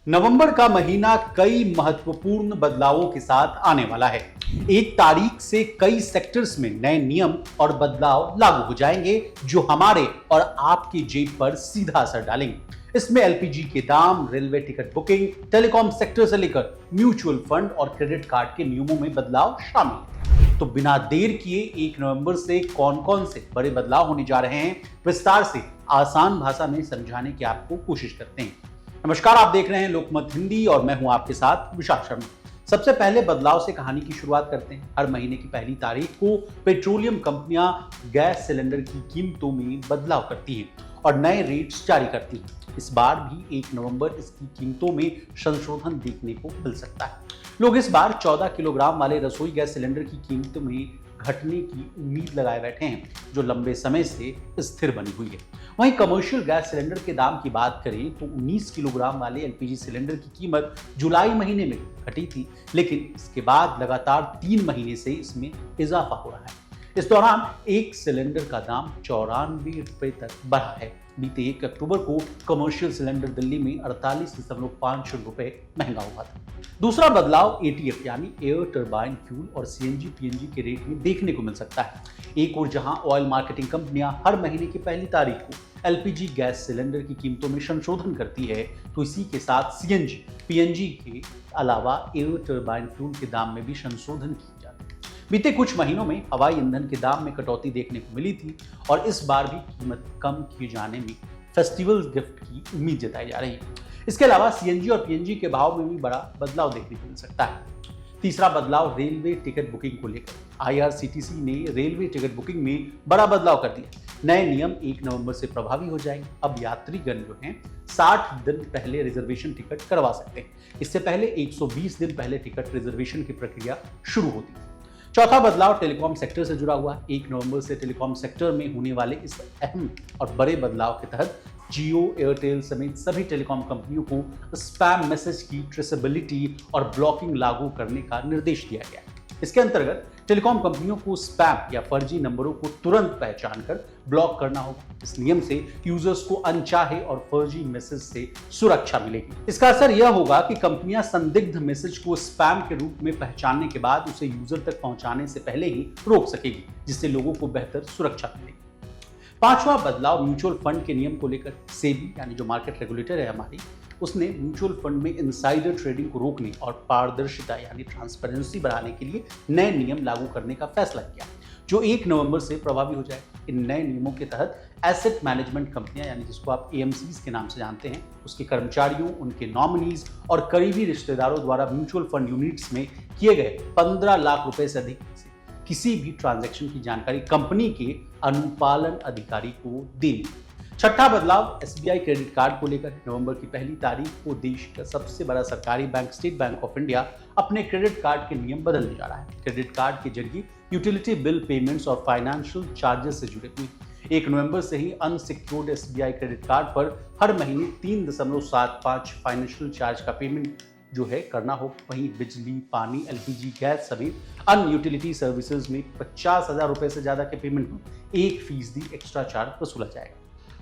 नवंबर का महीना कई महत्वपूर्ण बदलावों के साथ आने वाला है। 1 तारीख से कई सेक्टर्स में नए नियम और बदलाव लागू हो जाएंगे जो हमारे और आपकी जेब पर सीधा असर डालेंगे। इसमें एलपीजी के दाम, railway ticket booking, telecom sector से लेकर म्यूचुअल फंड और क्रेडिट कार्ड के नियमों में बदलाव शामिल है। तो बिना देर किए 1 नवंबर से कौन कौन से बड़े बदलाव होने जा रहे हैं, विस्तार से आसान भाषा में समझाने की आपको कोशिश करते हैं। नमस्कार, आप देख रहे हैं लोकमत हिंदी और मैं हूं आपके साथ विशाल शर्मा। सबसे पहले बदलाव से कहानी की शुरुआत करते हैं। हर महीने की पहली तारीख को पेट्रोलियम कंपनियां गैस सिलेंडर की कीमतों में बदलाव करती हैं और नए रेट्स जारी करती हैं। इस बार भी 1 नवंबर इसकी कीमतों में संशोधन देखने को मिल सकता है। लोग इस बार 14 किलोग्राम वाले रसोई गैस सिलेंडर की कीमत में घटने की उम्मीद लगाए बैठे हैं, जो लंबे समय से स्थिर बनी हुई है। वहीं कमर्शियल गैस सिलेंडर के दाम की बात करें तो 19 किलोग्राम वाले एलपीजी सिलेंडर की कीमत जुलाई महीने में घटी थी, लेकिन इसके बाद लगातार 3 महीने से इसमें इजाफा हो रहा है। इस दौरान एक सिलेंडर का दाम 94 रुपए तक बढ़ा है। बीते 1 अक्टूबर को कमर्शियल सिलेंडर दिल्ली में 48.5 रुपए महंगा हुआ था। दूसरा बदलाव एटीएफ यानी एयर टरबाइन फ्यूल और सीएनजी पीएनजी के रेट में देखने को मिल सकता है। एक और जहां ऑयल मार्केटिंग कंपनियां हर महीने की पहली तारीख को एलपीजी गैस सिलेंडर की कीमतों में संशोधन करती है, तो इसी के साथ सीएनजी पीएनजी के अलावा एयर टरबाइन फ्यूल के दाम में भी संशोधन किए जाते हैं। बीते कुछ महीनों में हवाई ईंधन के दाम में कटौती देखने को मिली थी और इस बार भी कीमत कम किए जाने में फेस्टिवल गिफ्ट की उम्मीद जताई जा रही है। इसके अलावा सीएनजी और पीएनजी के भाव में भी बड़ा बदलाव देखने को मिल सकता है। तीसरा बदलाव रेलवे टिकट बुकिंग को लेकर। आईआरसीटीसी ने रेलवे टिकट बुकिंग में बड़ा बदलाव कर दिया। नए नियम 1 नवंबर से प्रभावी हो जाएंगे। अब यात्रीगण जो हैं 60 दिन पहले रिजर्वेशन टिकट करवा सकते हैं। इससे पहले 120 दिन पहले टिकट रिजर्वेशन की प्रक्रिया शुरू होती है। चौथा बदलाव टेलीकॉम सेक्टर से जुड़ा हुआ। 1 नवंबर से टेलीकॉम सेक्टर में होने वाले इस अहम और बड़े बदलाव के तहत जियो, एयरटेल समेत सभी टेलीकॉम कंपनियों को स्पैम मैसेज की ट्रेसेबिलिटी और ब्लॉकिंग लागू करने का निर्देश दिया गया है। इसके अंतर्गत टेलीकॉम कंपनियों को स्पैम या फर्जी नंबरों को तुरंत पहचान कर ब्लॉक करना होगा। इस नियम से यूजर्स को अनचाहे और फर्जी मैसेज से सुरक्षा मिलेगी। इसका असर यह होगा कि कंपनियां संदिग्ध मैसेज को स्पैम के रूप में पहचानने के बाद उसे यूजर तक पहुंचाने से पहले ही रोक सकेगी, जिससे लोगों को बेहतर सुरक्षा मिलेगी। पांचवा बदलाव म्यूचुअल फंड के नियम को लेकर। सेबी यानी जो मार्केट रेगुलेटर है हमारी, उसने म्यूचुअल फंड में इनसाइडर ट्रेडिंग को रोकने और पारदर्शिता यानी ट्रांसपेरेंसी बढ़ाने के लिए नए नियम लागू करने का फैसला किया, जो 1 नवंबर से प्रभावी हो जाए। इन नए नियमों के तहत एसेट मैनेजमेंट कंपनियां यानी जिसको आप एएमसीज के नाम से जानते हैं, उसके कर्मचारियों, उनके नॉमिनीज और करीबी रिश्तेदारों द्वारा म्यूचुअल फंड यूनिट्स में किए गए 15 लाख रुपए से अधिक किसी भी ट्रांजैक्शन की जानकारी कंपनी के अनुपालन अधिकारी को देनी। छठा बदलाव एसबीआई क्रेडिट कार्ड को लेकर। नवंबर की पहली तारीख को देश का सबसे बड़ा सरकारी bank state bank of India अपने क्रेडिट कार्ड के नियम बदलने जा रहा है। क्रेडिट कार्ड के जरिए यूटिलिटी बिल पेमेंट्स और फाइनेंशियल चार्जेस से जुड़े हुए 1 नवंबर से ही अनसिक्योर्ड एसबीआई क्रेडिट कार्ड पर हर महीने 3.75 फाइनेंशियल चार्ज का पेमेंट जो है करना हो। वहीं बिजली, पानी, एलपीजी गैस समेत अन्य यूटिलिटी सर्विसेज में 50,000 रुपए से ज्यादा के पेमेंट पर 1% एक्स्ट्रा चार्ज वसूला जाएगा।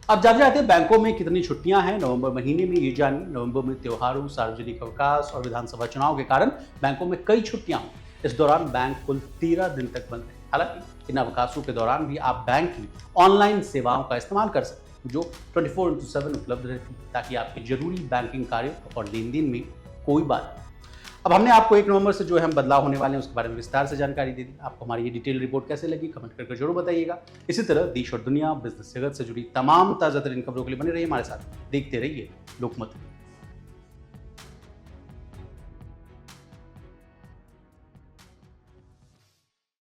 अब जाते जाते बैंकों में कितनी छुट्टियां हैं नवंबर महीने में, ये जानिए। नवंबर में त्योहारों, सार्वजनिक अवकाश और विधानसभा चुनाव के कारण बैंकों में कई छुट्टियां हों। इस दौरान बैंक कुल 13 दिन तक बंद है। हालांकि इन अवकाशों के दौरान भी आप बैंक की ऑनलाइन सेवाओं का इस्तेमाल कर सकते हैं, जो 24/7 उपलब्ध रहती है, ताकि आपके जरूरी बैंकिंग कार्यों और लेन देन में कोई बात नहीं। अब हमने आपको 1 नवंबर से जो है हम बदलाव होने वाले हैं उसके बारे में विस्तार से जानकारी दे दी। आपको हमारी ये डिटेल रिपोर्ट कैसे लगी कमेंट करके जरूर बताइएगा। इसी तरह देश और दुनिया बिजनेस जगत से जुड़ी तमाम ताजा तरीन खबरों के लिए बने रहिए हमारे साथ। देखते रहिए लोकमत।